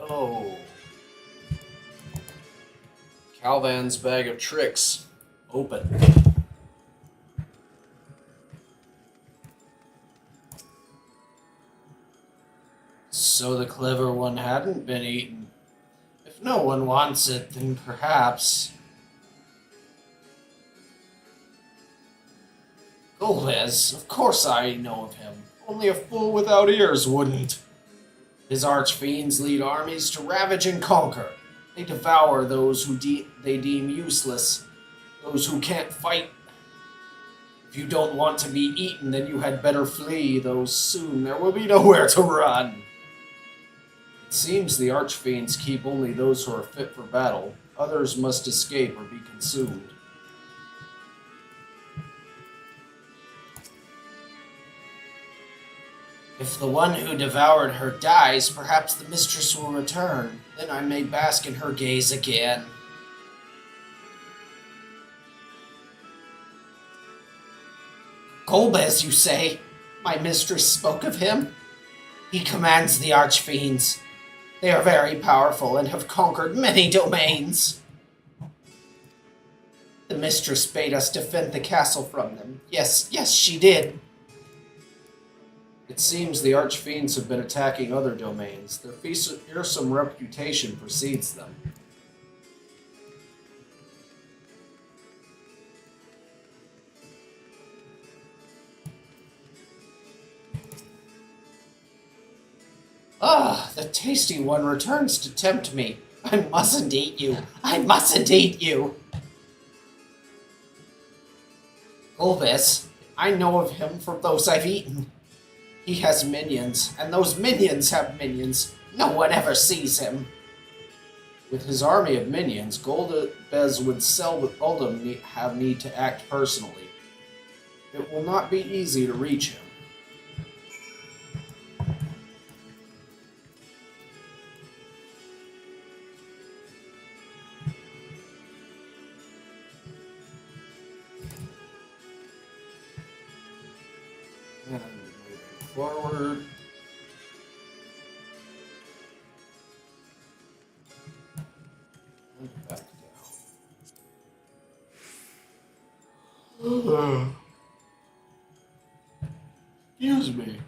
Oh. Calvan's bag of tricks. Open. So the clever one hadn't been eaten. If no one wants it, then perhaps... Golbez, of course I know of him. Only a fool without ears wouldn't. His archfiends lead armies to ravage and conquer. They devour those who they deem useless, those who can't fight. If you don't want to be eaten, then you had better flee, though soon there will be nowhere to run. It seems the archfiends keep only those who are fit for battle. Others must escape or be consumed. If the one who devoured her dies, perhaps the mistress will return. Then I may bask in her gaze again. Golbez, you say? My mistress spoke of him? He commands the archfiends. They are very powerful and have conquered many domains. The mistress bade us defend the castle from them. Yes, she did. It seems the archfiends have been attacking other domains. Their fearsome reputation precedes them. Ah, the tasty one returns to tempt me. I mustn't eat you. I mustn't eat you. Golbez, I know of him from those I've eaten. He has minions, and those minions have minions. No one ever sees him. With his army of minions, Golbez would seldom have need to act personally. It will not be easy to reach him. And moving forward. And back down. Excuse me.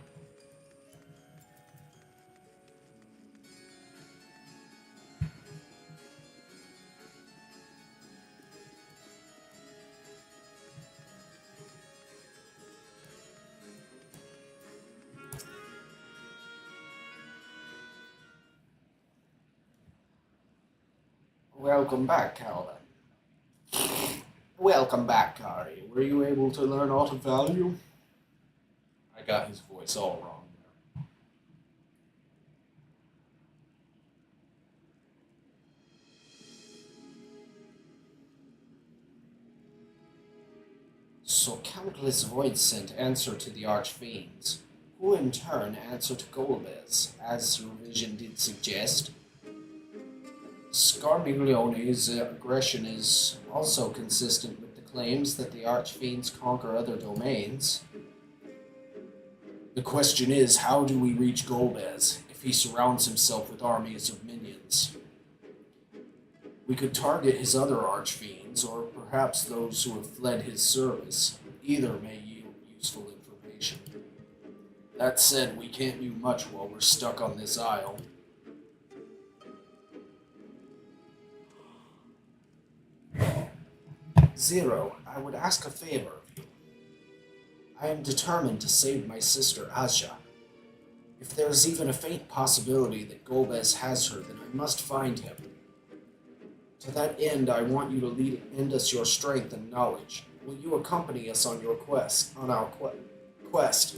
Welcome back, Calvin. Welcome back, Kari. Were you able to learn aught of value? I got his voice all wrong there. So countless voids sent answer to the archfiends, who in turn answer to Golbez, as your vision did suggest. Scarmiglione's aggression is also consistent with the claims that the archfiends conquer other domains. The question is, how do we reach Golbez if he surrounds himself with armies of minions? We could target his other archfiends, or perhaps those who have fled his service. Either may yield useful information. That said, we can't do much while we're stuck on this isle. Zero, I would ask a favor of you. I am determined to save my sister Aja. If there is even a faint possibility that Golbez has her, then I must find him. To that end, I want you to lend us your strength and knowledge. Will you accompany us on our quest?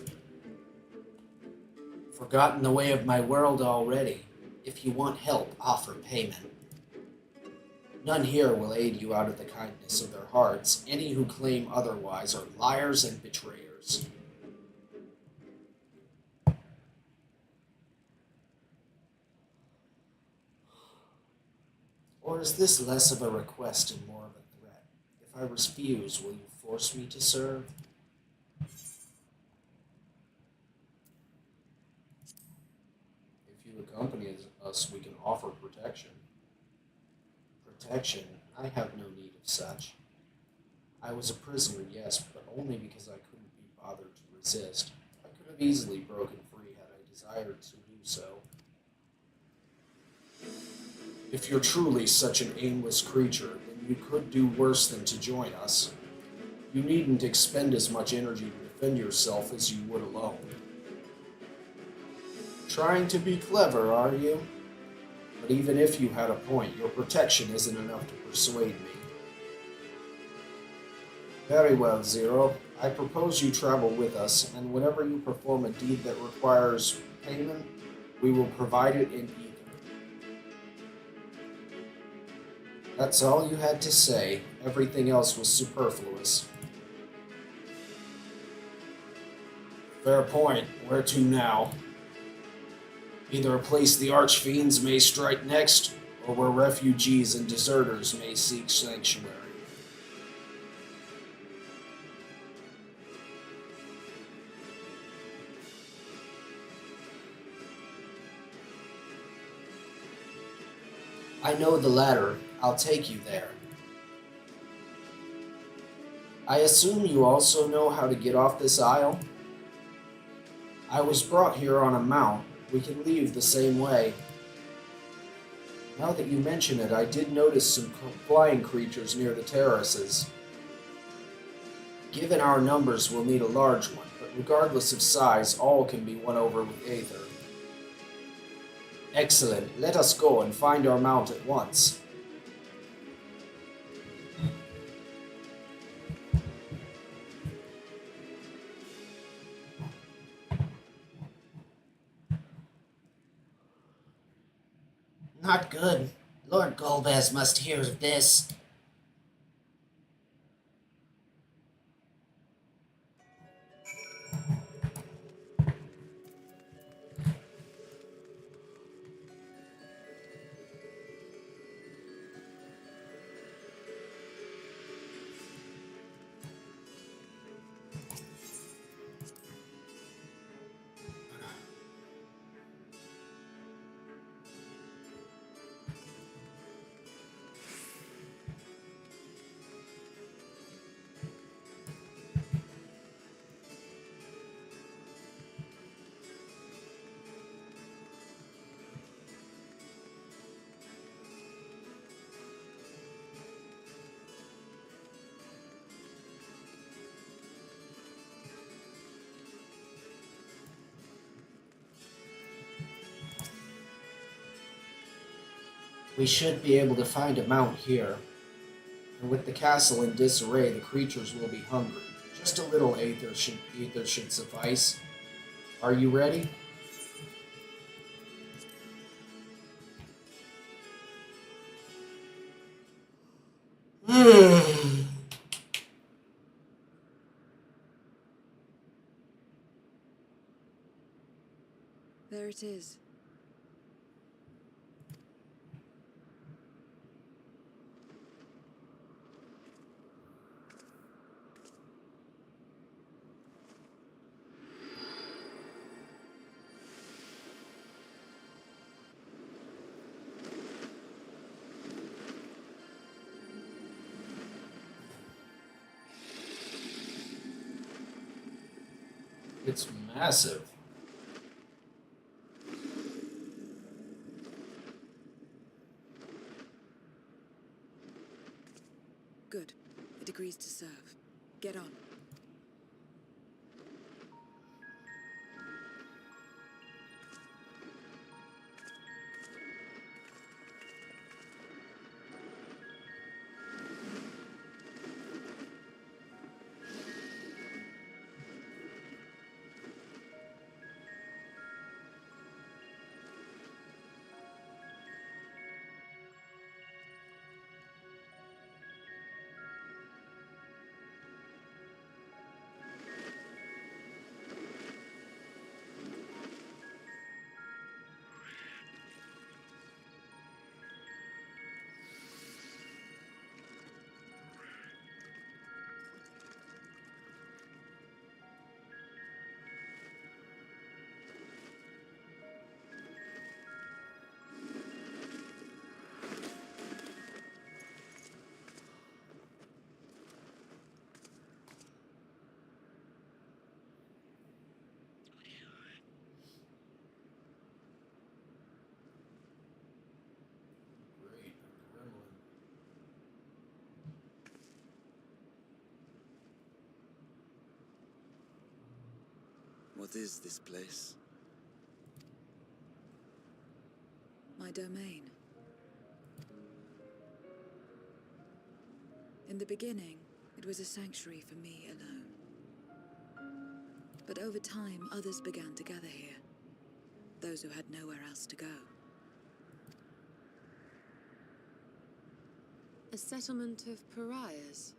Forgotten the way of my world already. If you want help, offer payment. None here will aid you out of the kindness of their hearts. Any who claim otherwise are liars and betrayers. Or is this less of a request and more of a threat? If I refuse, will you force me to serve? If you accompany us, we can offer protection. Protection? I have no need of such. I was a prisoner, yes, but only because I couldn't be bothered to resist. I could have easily broken free had I desired to do so. If you're truly such an aimless creature, then you could do worse than to join us. You needn't expend as much energy to defend yourself as you would alone. Trying to be clever, are you? But even if you had a point, your protection isn't enough to persuade me. Very well, Zero. I propose you travel with us, and whenever you perform a deed that requires payment, we will provide it in ether. That's all you had to say. Everything else was superfluous. Fair point. Where to now? Either a place the archfiends may strike next, or where refugees and deserters may seek sanctuary. I know the latter. I'll take you there. I assume you also know how to get off this isle? I was brought here on a mount. We can leave the same way. Now that you mention it, I did notice some flying creatures near the terraces. Given our numbers, we'll need a large one, but regardless of size, all can be won over with aether. Excellent. Let us go and find our mount at once. Not good. Lord Golbez must hear of this. We should be able to find a mount here. And with the castle in disarray, the creatures will be hungry. Just a little aether should suffice. Are you ready? There it is. It's massive. Good. It agrees to serve. Get on. What is this place? My domain. In the beginning, it was a sanctuary for me alone. But over time, others began to gather here. Those who had nowhere else to go. A settlement of pariahs?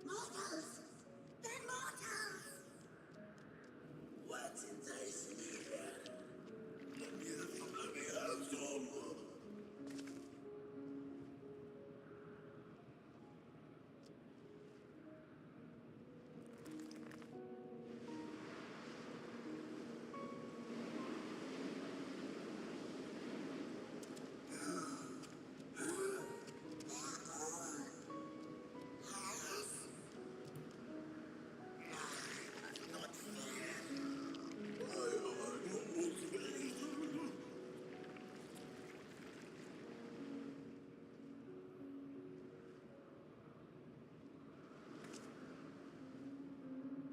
Mortals! They're mortals! What in this here? Let me have some.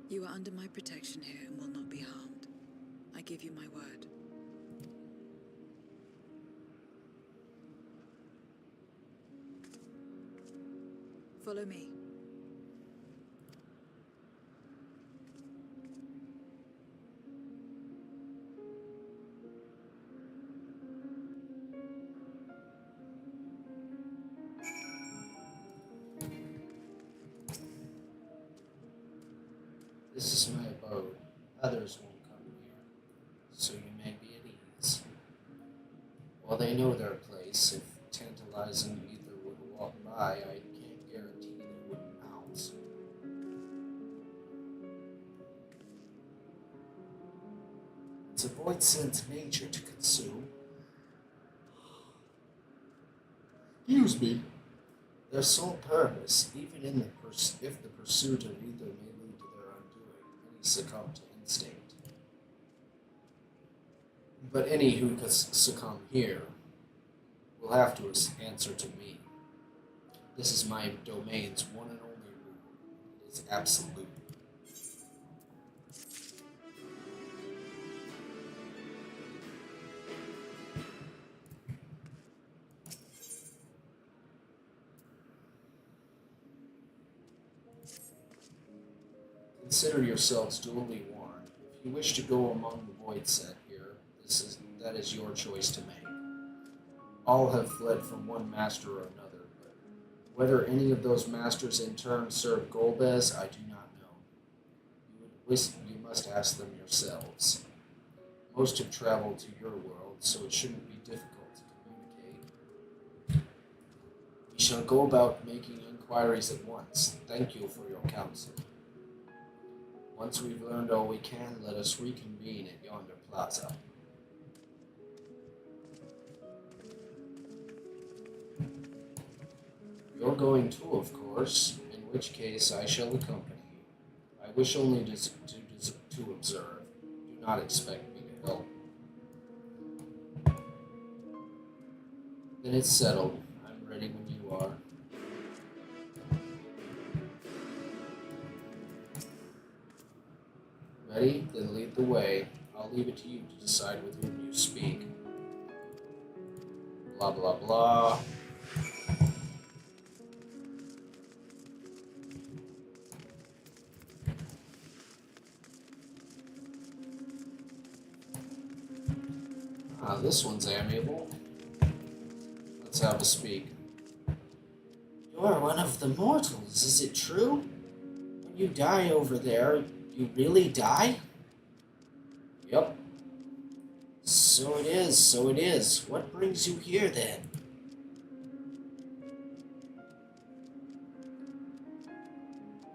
You are under my protection here and will not be harmed. I give you my word. Follow me. This is my abode. Others won't come here, so you may be at ease. While they know their place, if tantalizing ether would walk by, I can't guarantee they wouldn't pounce. It's a void-sense nature to consume. Excuse me. Their sole purpose, even in if the pursuit of ether may lead to their undoing, many succumb to instinct. But any who succumb here will have to answer to me. This is my domain's one and only rule. It is absolute. Consider yourselves duly warned. If you wish to go among the void set here, that is your choice to make. All have fled from one master or another, but whether any of those masters in turn serve Golbez, I do not know. You must ask them yourselves. Most have traveled to your world, so it shouldn't be difficult to communicate. We shall go about making inquiries at once. Thank you for your counsel. Once we've learned all we can, let us reconvene at yonder plaza. You're going too, of course, in which case I shall accompany you. I wish only to observe. Do not expect me to help. Then it's settled. I'm ready when you are. Ready? Then lead the way. I'll leave it to you to decide with whom you speak. Blah, blah, blah. Ah, this one's amiable. Let's have a speak. You're one of the mortals, is it true? When you die over there, you really die? Yep. So it is, so it is. What brings you here then?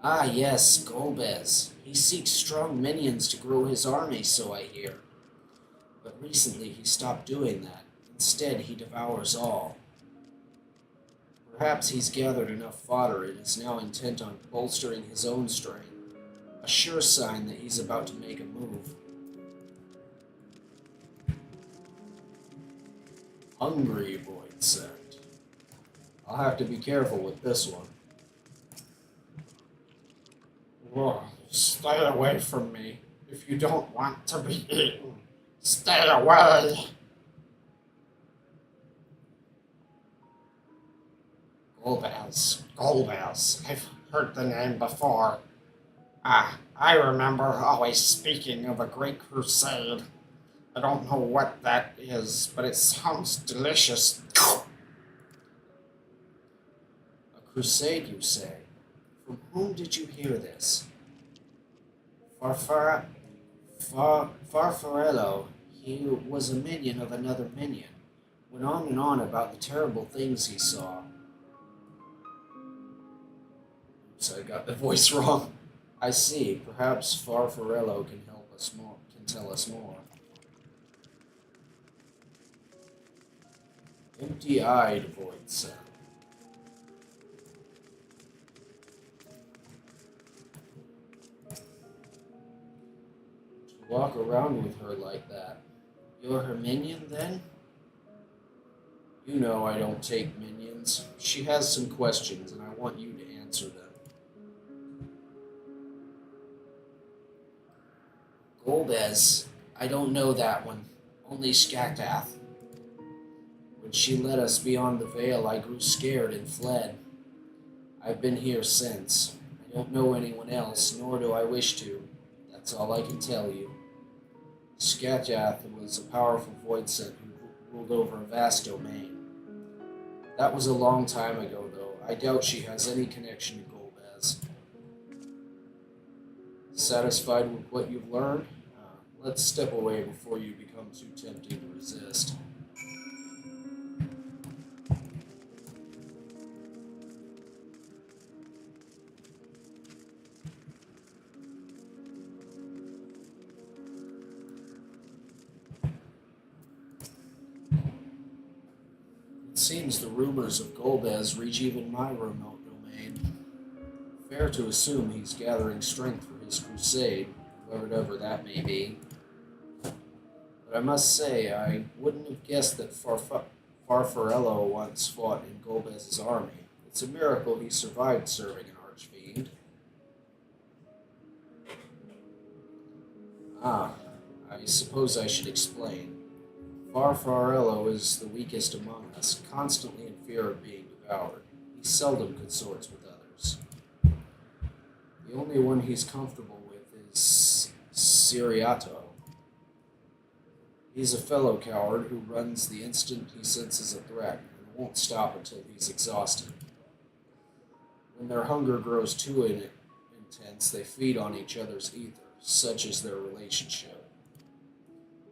Ah yes, Golbez. He seeks strong minions to grow his army, so I hear. But recently he stopped doing that. Instead, he devours all. Perhaps he's gathered enough fodder and is now intent on bolstering his own strength. A sure sign that he's about to make a move. Hungry, Void said. I'll have to be careful with this one. Whoa, stay away from me. If you don't want to be eaten, stay away. Golbez. I've heard the name before. Ah, I remember always speaking of a great crusade. I don't know what that is, but it sounds delicious. A crusade, you say? From whom did you hear this? Farfarello. He was a minion of another minion. Went on and on about the terrible things he saw. Oops, I got the voice wrong. I see. Perhaps Farfarello can help us more. Can tell us more. Empty-eyed, Void said. To walk around with her like that. You're her minion, then? You know I don't take minions. She has some questions, and I want you to answer them. Golbez. I don't know that one. Only Skaktath. When she led us beyond the veil, I grew scared and fled. I've been here since. I don't know anyone else, nor do I wish to. That's all I can tell you. Skaktath was a powerful void sent who ruled over a vast domain. That was a long time ago, though. I doubt she has any connection to Golbez. Satisfied with what you've learned? Let's step away before you become too tempting to resist. It seems the rumors of Golbez reach even my remote domain. Fair to assume he's gathering strength for his crusade, whatever that may be. But I must say, I wouldn't have guessed that Farfarello once fought in Golbez's army. It's a miracle he survived serving an archfiend. Ah, I suppose I should explain. Farfarello is the weakest among us, constantly in fear of being devoured. He seldom consorts with others. The only one he's comfortable with is Siriato. He's a fellow coward who runs the instant he senses a threat and won't stop until he's exhausted. When their hunger grows too intense, they feed on each other's ether, such is their relationship.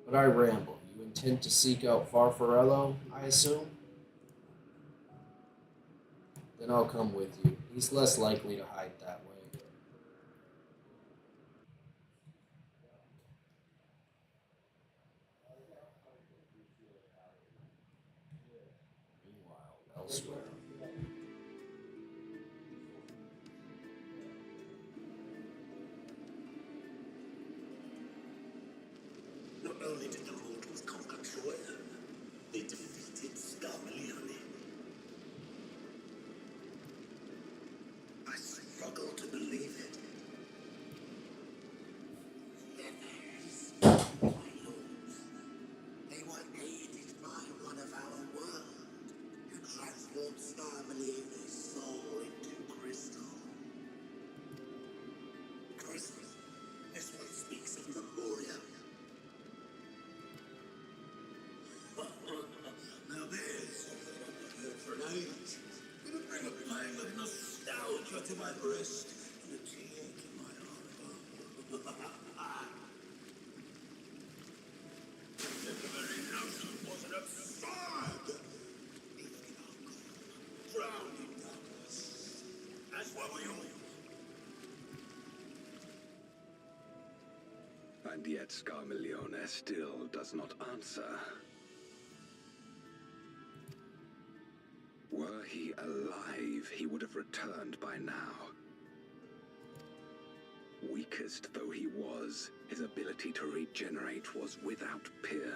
But I ramble. You intend to seek out Farfarello, I assume? Then I'll come with you. He's less likely to hide that way. Meanwhile, elsewhere. Not only did the mortals conquer Troy, they defeated Scarmalione. I struggle to believe it. Yes, my lords. They were aided by one of our world, who transformed Scarmalione's soul into crystal. Crystal? This one speaks of Memoria. Now there's something I've not heard for an age. Gonna bring a pang of nostalgia to my breast and a tear to my heart. The very notion was an absurd. Lifted our gold, drowned in darkness. As were we all. And yet Scarmalione still does not answer. Were he alive, he would have returned by now. Weakest though he was, his ability to regenerate was without peer.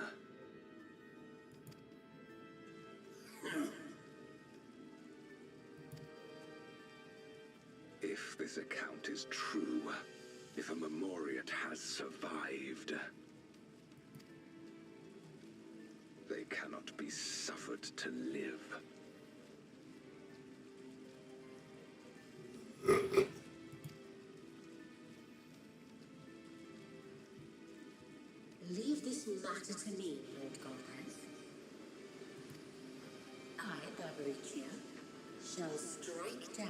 If this account is true, if a Memoriat has survived, they cannot be suffered to live. Leave this matter to me, Lord Godhead. I, Barbaricia, shall strike down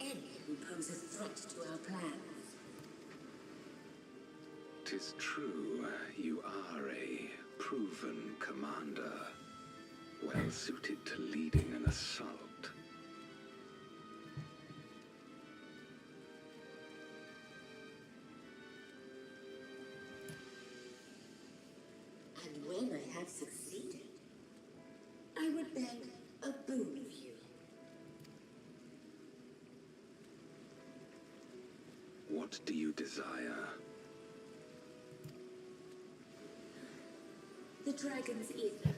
any who pose a threat to our plans. 'Tis true, you are a proven commander, well suited to leading an assault. And when I have succeeded, I would beg a boon of you. What do you desire? The dragon's ether.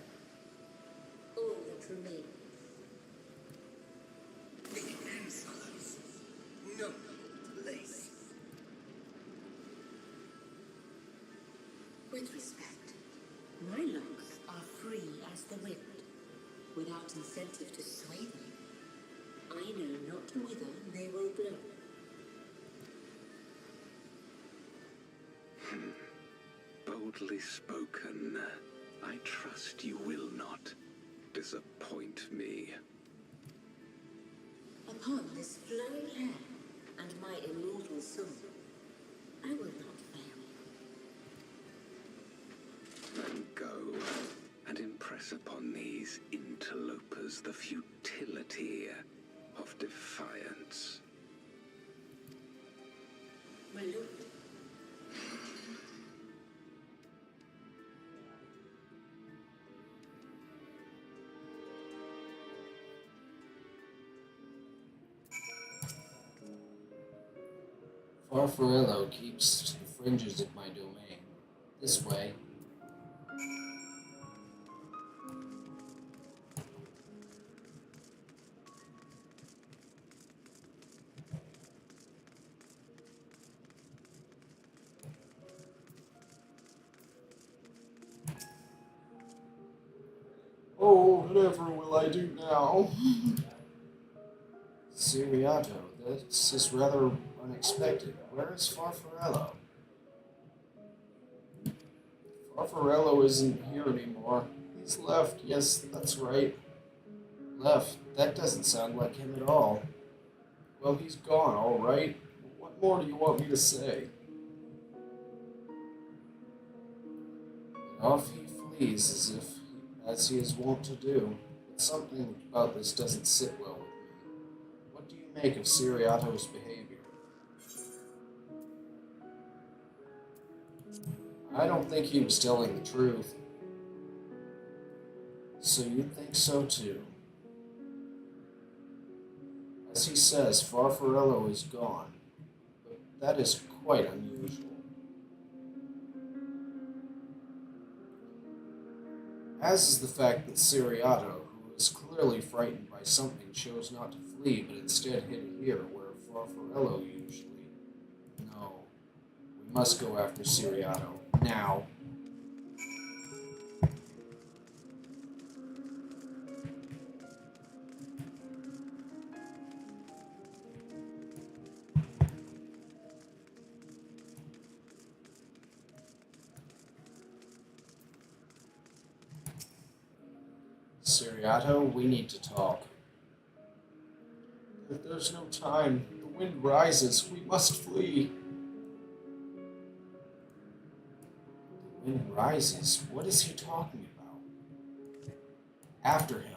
All that remains. The Answers. No place. With respect, my locks are free as the wind, without incentive to sway them. I know not whither they will blow. Boldly spoken. I trust you will not disappoint me. Upon this flowing hair and my immortal soul, I will not fail. Then go and impress upon these interlopers the futility of defiance. My lord, Farfarello keeps to the fringes of my domain. This way. Oh, whatever will I do now? Siriato, this is rather unexpected. Where is Farfarello? Farfarello isn't here anymore. He's left. Yes, that's right. Left. That doesn't sound like him at all. Well, he's gone, all right. What more do you want me to say? And off he flees as he is wont to do. But something about this doesn't sit well with me. What do you make of Siriato's behavior? I don't think he was telling the truth. So you think so too? As he says, Farfarello is gone, but that is quite unusual. As is the fact that Siriato, who is clearly frightened by something, chose not to flee, but instead hid here, where Farfarello usually. No, we must go after Siriato, now. Siriato, we need to talk. There's no time. The wind rises. We must flee. The wind rises? What is he talking about? After him.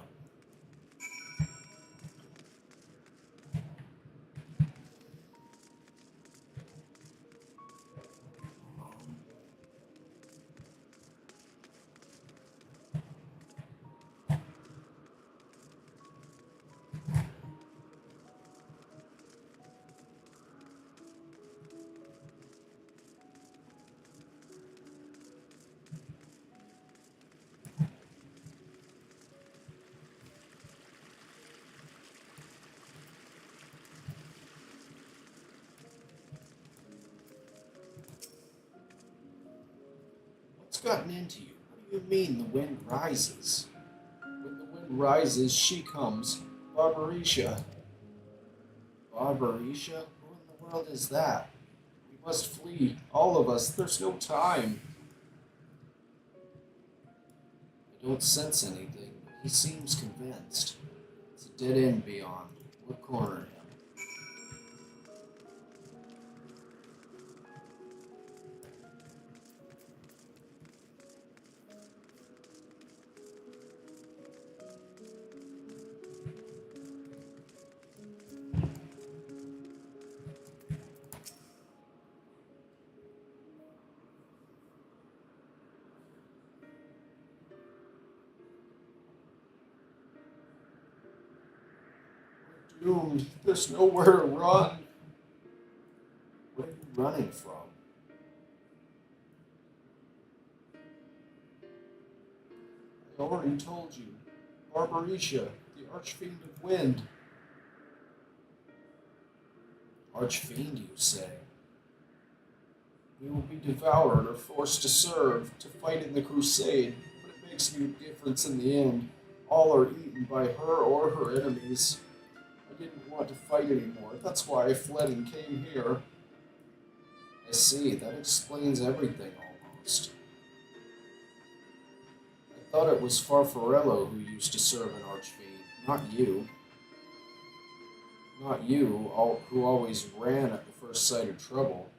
What's gotten into you? What do you mean the wind rises? When the wind rises, she comes. Barbarisha. Barbarisha? Who in the world is that? We must flee. All of us. There's no time. I don't sense anything, but he seems convinced. It's a dead end beyond. We'll corner him. Doomed. There's nowhere to run. What are you running from? I already told you. Barbarisha, the Archfiend of Wind. Archfiend, you say? We will be devoured or forced to serve, to fight in the crusade, but it makes no difference in the end. All are eaten by her or her enemies. I didn't want to fight anymore. That's why I fled and came here. I see. That explains everything, almost. I thought it was Farfarello who used to serve an Archfiend, not you. Not you, who always ran at the first sight of trouble.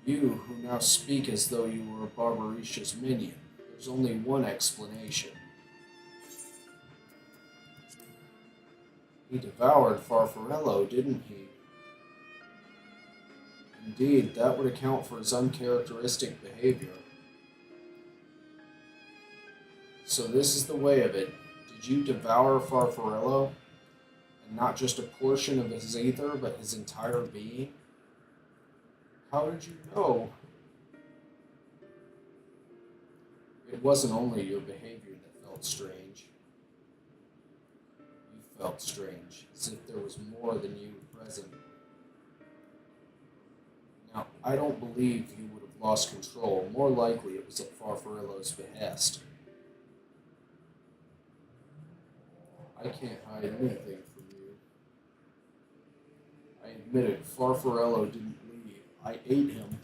You, who now speak as though you were Barbarisha's minion. There's only one explanation. He devoured Farfarello, didn't he? Indeed, that would account for his uncharacteristic behavior. So this is the way of it. Did you devour Farfarello? And not just a portion of his ether, but his entire being? How did you know? It wasn't only your behavior that felt strange. You felt strange, as if there was more than you present. Now, I don't believe you would have lost control. More likely it was at Farfarello's behest. I can't hide anything from you. I admit it, Farfarello didn't leave. I ate him.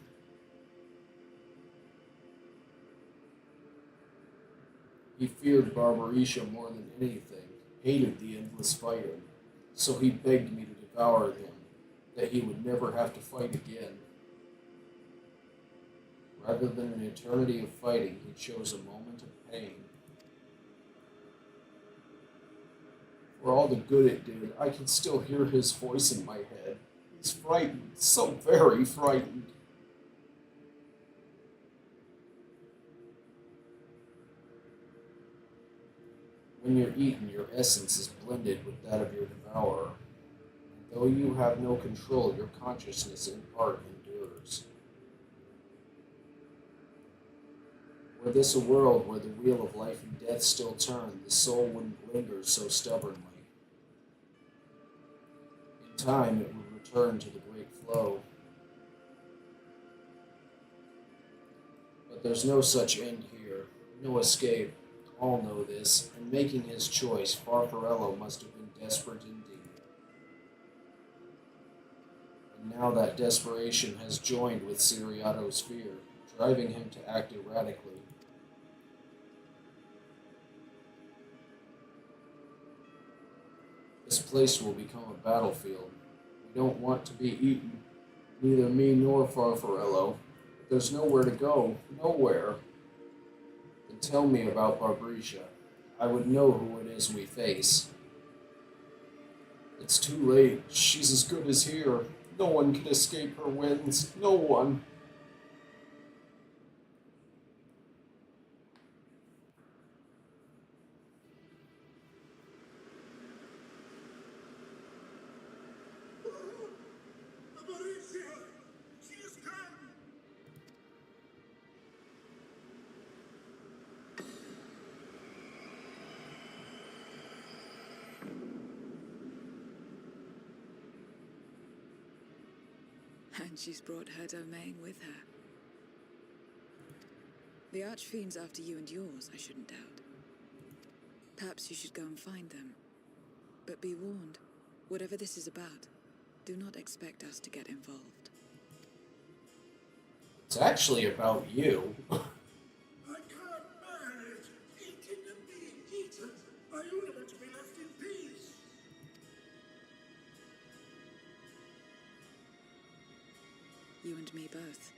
He feared Barbarisha more than anything, hated the endless fighting, so he begged me to devour him, that he would never have to fight again. Rather than an eternity of fighting, he chose a moment of pain. For all the good it did, I can still hear his voice in my head. He's frightened, so very frightened. When you're eaten, your essence is blended with that of your devourer. And though you have no control, your consciousness in part endures. Were this a world where the wheel of life and death still turned, the soul wouldn't linger so stubbornly. In time, it would return to the great flow. But there's no such end here, no escape. All know this, and making his choice, Farfarello must have been desperate indeed. And now that desperation has joined with Siriato's fear, driving him to act erratically. This place will become a battlefield. We don't want to be eaten, neither me nor Farfarello. But there's nowhere to go, nowhere. Then tell me about Barbarisha. I would know who it is we face. It's too late. She's as good as here. No one can escape her winds. No one. And she's brought her domain with her. The Archfiend's after you and yours, I shouldn't doubt. Perhaps you should go and find them. But be warned, whatever this is about, do not expect us to get involved. It's actually about you. I can't manage eating and being eaten. I only want to be left in peace. You and me both.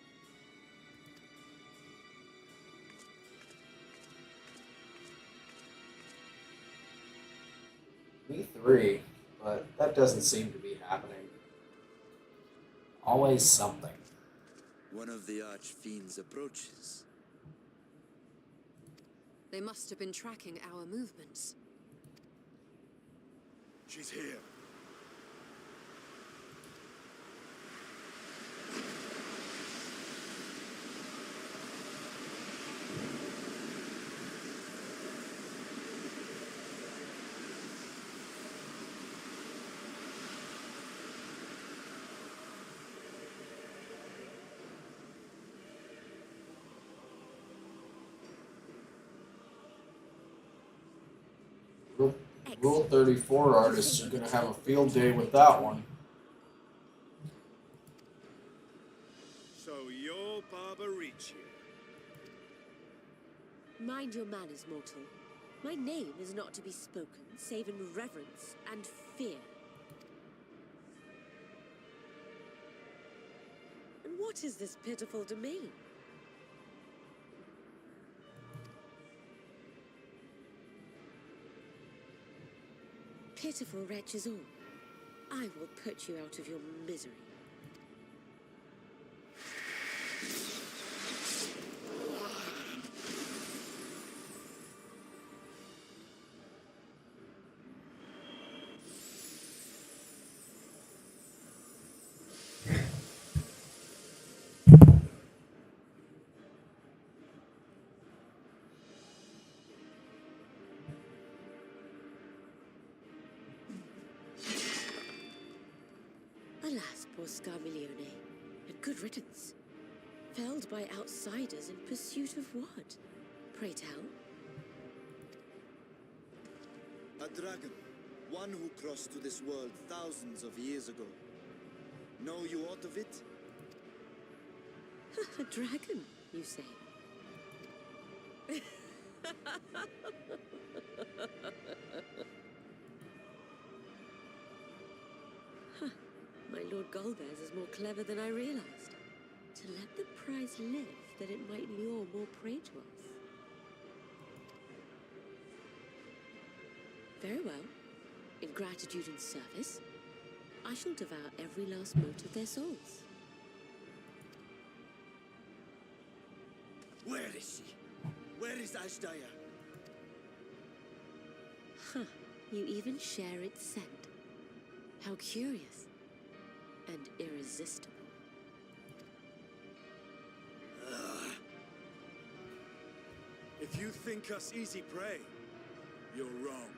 V3, but that doesn't seem to be happening. Always something. One of the Archfiend's approaches. They must have been tracking our movements. She's here. Rule 34 artists are going to have a field day with that one. So you're Barbarici. Mind your manners, mortal. My name is not to be spoken, save in reverence and fear. And what is this pitiful domain? Pitiful wretches all. I will put you out of your misery. Alas, poor Scarmiglione. A good riddance. Felled by outsiders in pursuit of what? Pray tell. A dragon. One who crossed to this world thousands of years ago. Know you aught of it? A dragon, you say? Huh. My Lord Golbez is more clever than I realized. To let the prize live, that it might lure more prey to us. Very well. In gratitude and service, I shall devour every last mote of their souls. Where is she? Where is Ashdaya? Huh. You even share its scent. How curious. And irresistible. If you think us easy prey, you're wrong.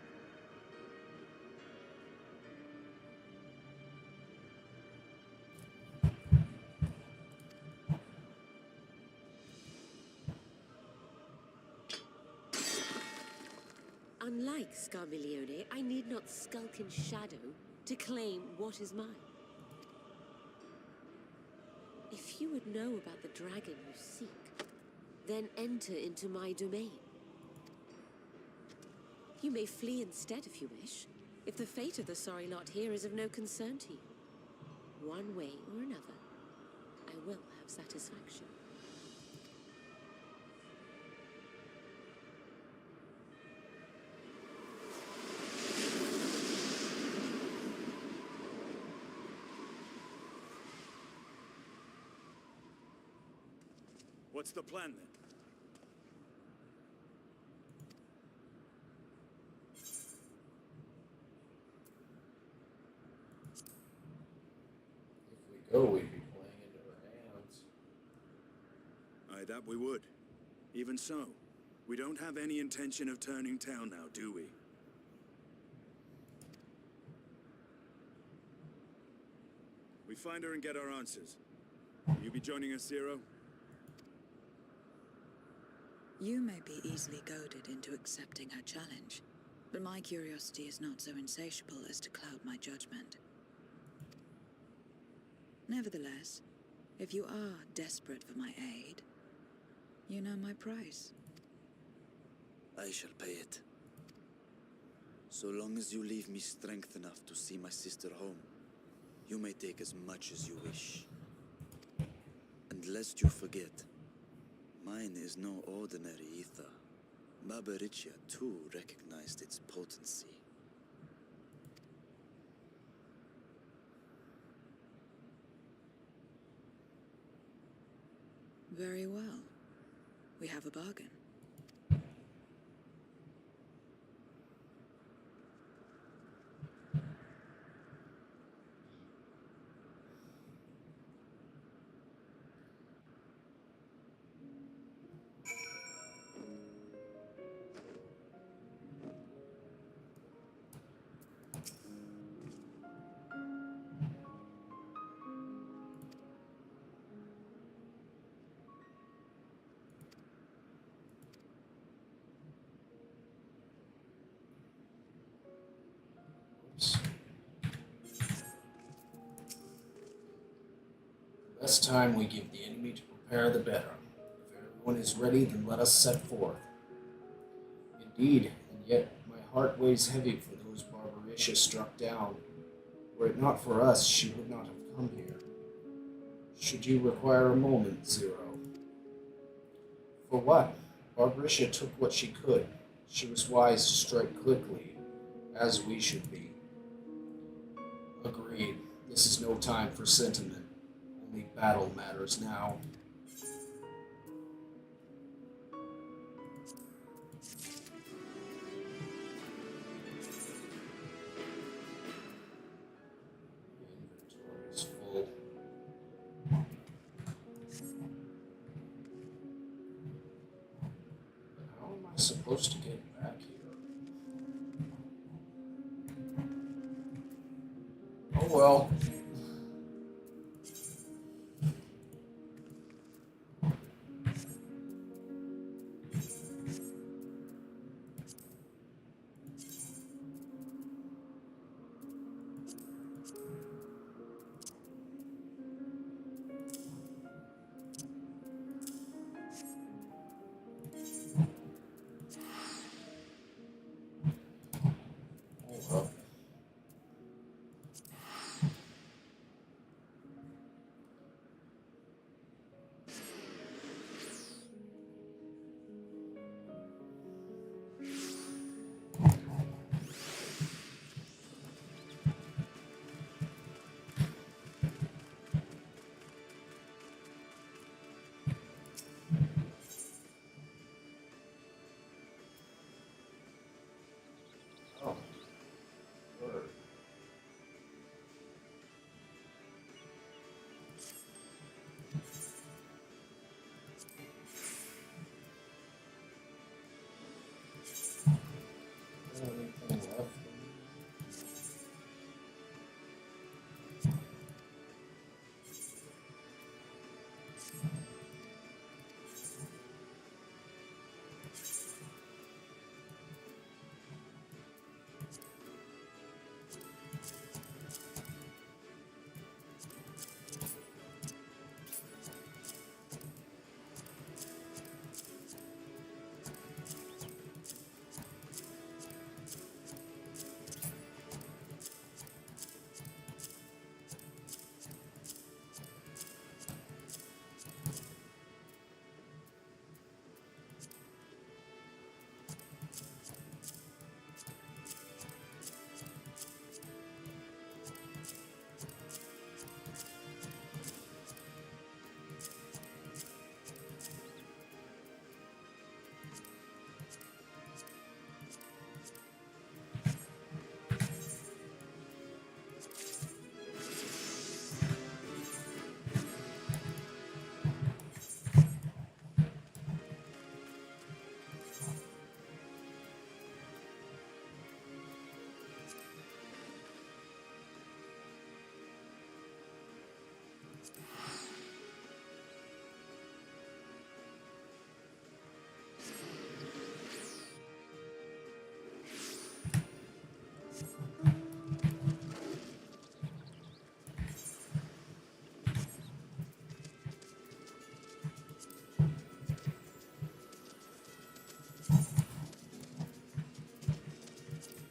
Unlike Scarmiglione, I need not skulk in shadow to claim what is mine. If you would know about the dragon you seek, then enter into my domain. You may flee instead if you wish, if the fate of the sorry lot here is of no concern to you. One way or another, I will have satisfaction. What's the plan then? If we go, we'd be playing into her hands. Aye, that we would. Even so, we don't have any intention of turning tail now, do we? We find her and get our answers. You be joining us, Zero? If we go, we'd be playing into her hands. Aye, that we would. Even so, we don't have any intention of turning tail now, do we? We find her and get our answers. We find her and get our answers. You be joining us, Zero? If we go, we'd be playing into her hands. You may be easily goaded into accepting her challenge, but my curiosity is not so insatiable as to cloud my judgment. Nevertheless, if you are desperate for my aid, you know my price. I shall pay it. So long as you leave me strength enough to see my sister home, you may take as much as you wish. And lest you forget, mine is no ordinary ether. Babaricia too recognized its potency. Very well. We have a bargain. The less time we give the enemy to prepare, the better. If everyone is ready, then let us set forth. Indeed, and yet my heart weighs heavy for those Barbaricia struck down. Were it not for us, she would not have come here. Should you require a moment, Zero? For what? Barbaricia took what she could. She was wise to strike quickly, as we should be. Agreed. This is no time for sentiment. Only battle matters now. Inventory is full. But how am I supposed to get back here? Oh well. Oh well.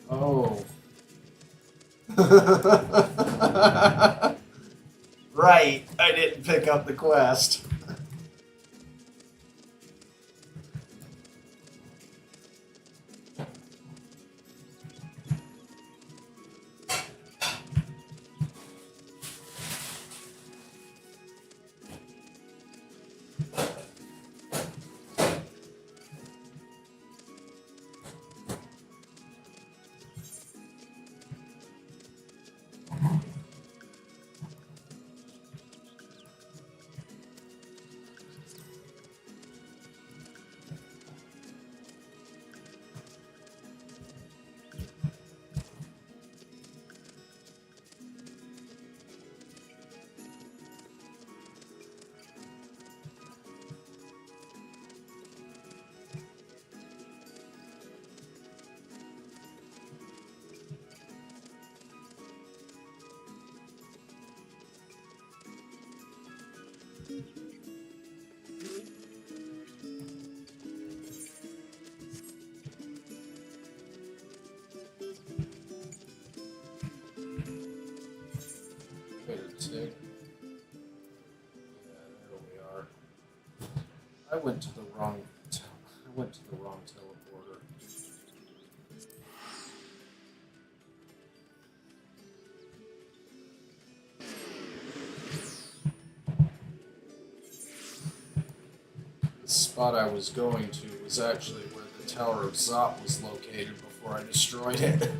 Oh. Right, I didn't pick up the quest. Wait a tick. Yeah, there we are. I went to the wrong. I went to the wrong teleporter. The spot I was going to was actually where the Tower of Zop was located before I destroyed it.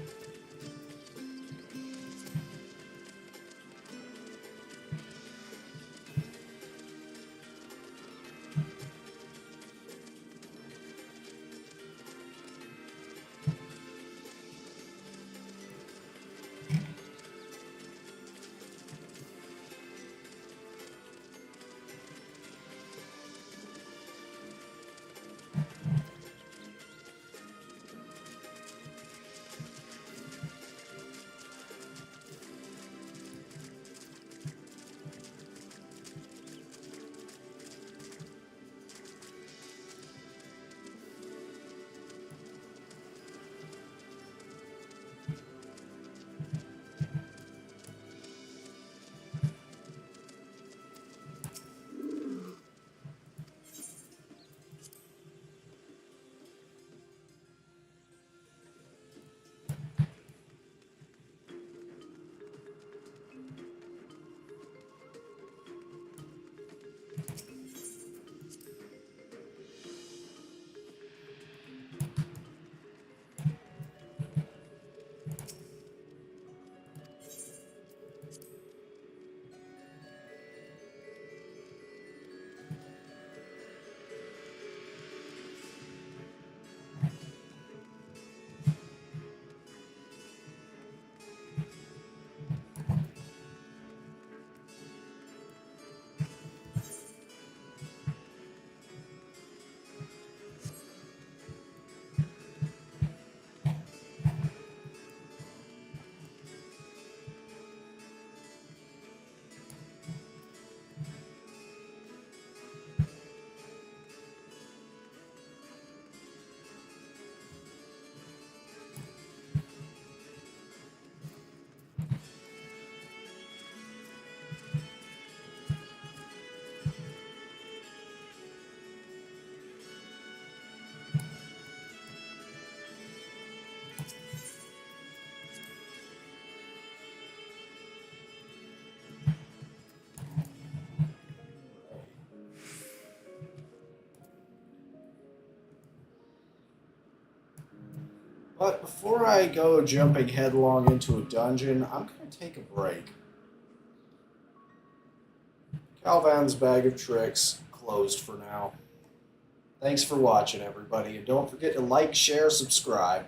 But before I go jumping headlong into a dungeon, I'm going to take a break. Calvan's Bag of Tricks closed for now. Thanks for watching, everybody, and don't forget to like, share, subscribe.